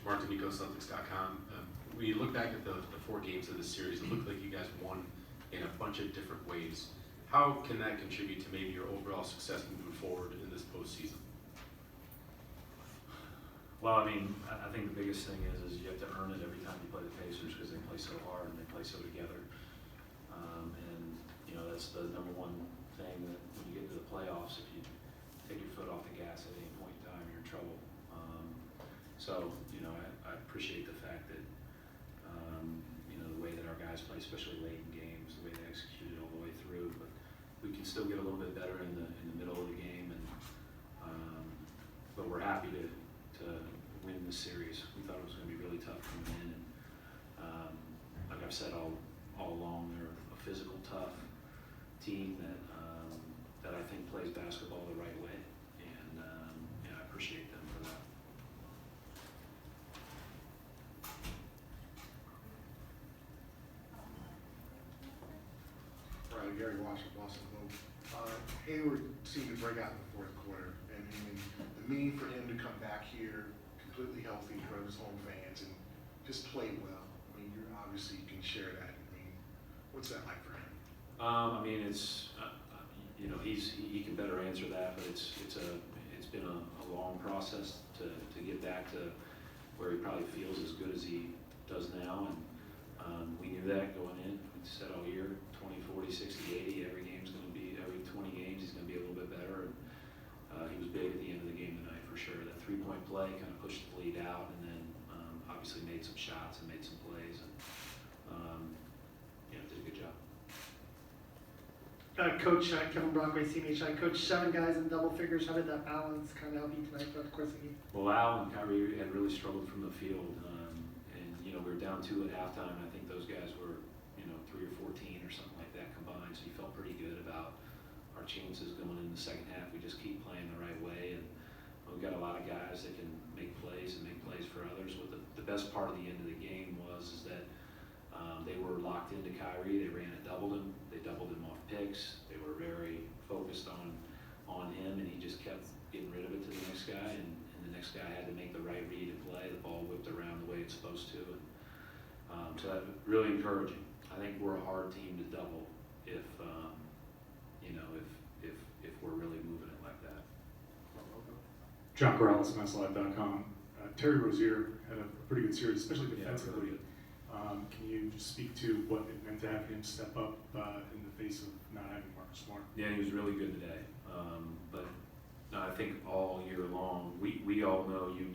Mark D'Amico, Celtics.com. When you look back at the 4 games of the series, it looked like you guys won in a bunch of different ways. How can that contribute to maybe your overall success moving forward in this postseason? Well, I mean, I think the biggest thing is you have to earn it every time you play the Pacers because they play so hard and they play so together. And, you know, that's the number one thing that when you get to the playoffs, if you take your foot off the gas at any point in time, you're in trouble. So, you know, I appreciate the fact that, you know, the way that our guys play, especially late in games, the way they execute it all the way through. But we can still get a little bit better in the middle of the game. And but we're happy to win this series. We thought it was going to be really tough coming in. And like I've said all along, they're a physical, tough team that I think plays basketball the right way. And yeah, I appreciate them for that. Gary Washington, Boston Globe. Hayward seemed to break out in the fourth quarter, and the meaning for him to come back here completely healthy in front of his home fans and just play well. I mean, you obviously can share that. I mean, what's that like for him? I mean, it's you know, he can better answer that, but it's been a long process to get back to where he probably feels as good as he does now, and we knew that going in. We said all year, 20, 40, 60, 80, every 20 games he's going to be a little bit better. And he was big at the end of the game tonight for sure. That 3-point play kind of pushed the lead out, and then obviously made some shots and made some plays, and yeah, did a good job. Coach Kevin Brockway, CMHI. Coach, 7 guys in double figures. How did that balance kind of help you tonight throughout the course of the game? Well, Al and Kyrie had really struggled from the field, and you know, we were down 2 at halftime. I think those guys were, you know, 3 or 14 or something like that combined. So you felt pretty good about our chances going in the second half. We just keep playing the right way, and we've got a lot of guys that can make plays and make plays for others. What the best part of the end of the game is that they were locked into Kyrie. They ran it, doubled him. They doubled him off picks. They were very focused on him, and he just kept getting rid of it to the next guy, and the next guy had to make the right read and play. The ball whipped around the way it's supposed to, and so that was really encouraging. I think we're a hard team to double if you know, if we're really moving it like that. John Corrales, MSLive.com. Terry Rozier had a pretty good series, especially defensively. Yeah, really good. Can you just speak to what it meant to have him step up in the face of not having Marcus Smart? Yeah, he was really good today. But no, I think all year long, we all know, you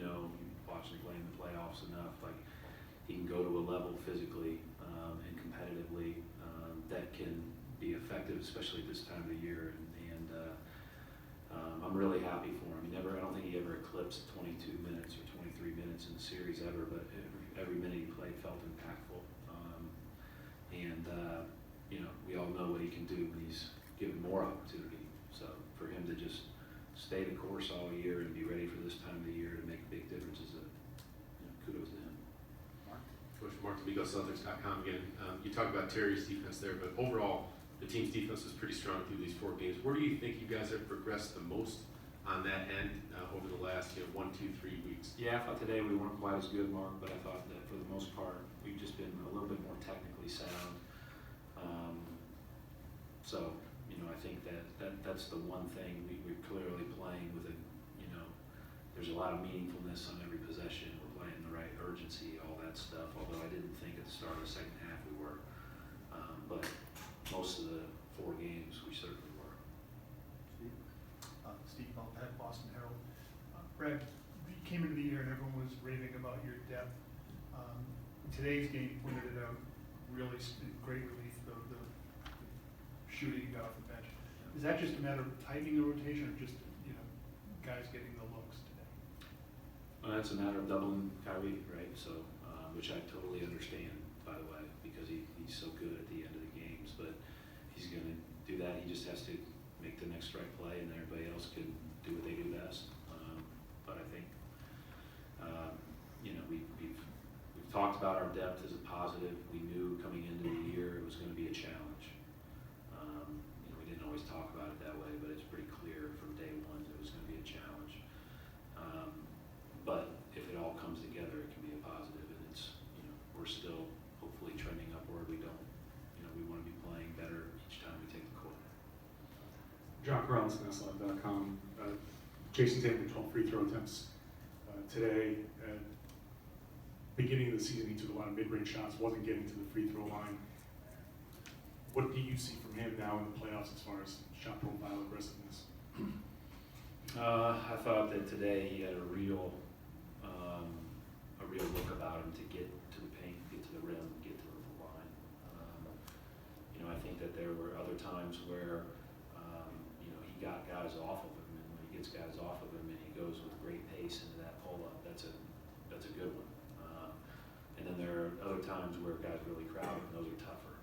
watch him play in the playoffs enough, like he can go to a level physically and competitively that can be effective, especially this time of the year. And I'm really happy for him. I don't think he ever eclipsed 22 minutes or 23 minutes in the series ever, but every minute he played felt impactful. You know, we all know what he can do when he's given more opportunity. So for him to just stay the course all year and be ready for this time of the year to make a big difference is kudos to him. Coach Mark D'Amico, Celtics.com again. You talk about Terry's defense there, but overall, the team's defense was pretty strong through these 4 games. Where do you think you guys have progressed the most on that end over the last 1, 2, 3 weeks? Yeah, I thought today we weren't quite as good, Mark, but I thought that for the most part we've just been a little bit more technically sound. So, you know, I think that's the one thing we're clearly playing with it. You know, there's a lot of meaningfulness on every possession. We're playing the right urgency, all that stuff. Although I didn't think at the start of the second half we were, but most of the 4 games we certainly were. Steve Malpett, Boston Herald. Brad, you came into the year and everyone was raving about your depth. Today's game pointed it out. Really great relief, the shooting you got off the bench. Is that just a matter of tightening the rotation, or just, you know, guys getting the looks today? Well, that's a matter of doubling Kyrie, right? So, which I totally understand, by the way, because he's so good at the end of the games. But if he's going to do that, he just has to make the next right play, and everybody else can do what they do best. But I think, you know, we've talked about our depth as a positive. We knew coming into the year it was going to be a challenge. You know, we didn't always talk about it that way, but it's pretty clear from day one that it was going to be a challenge. But if it all comes together, it can be John Corrales, MassLive.com. Jason Tatum, 12 free throw attempts today. Beginning of the season, he took a lot of mid-range shots, wasn't getting to the free throw line. What do you see from him now in the playoffs as far as shot profile, aggressiveness? I thought that today he had a real look about him to get to the paint, get to the rim, get to the line. I think that there were other times where, he got guys off of him, and when he gets guys off of him and he goes with great pace into that pull-up, that's a good one. And then there are other times where guys really crowd him, and those are tougher.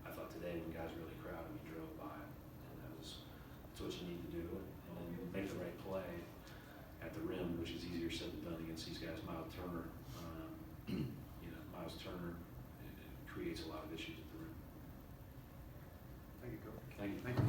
I thought today when guys really crowd him, he drove by him, and that's what you need to do, and then make the right play at the rim, which is easier said than done against these guys. Miles Turner, creates a lot of issues at the rim. Thank you, Coach. Thank you.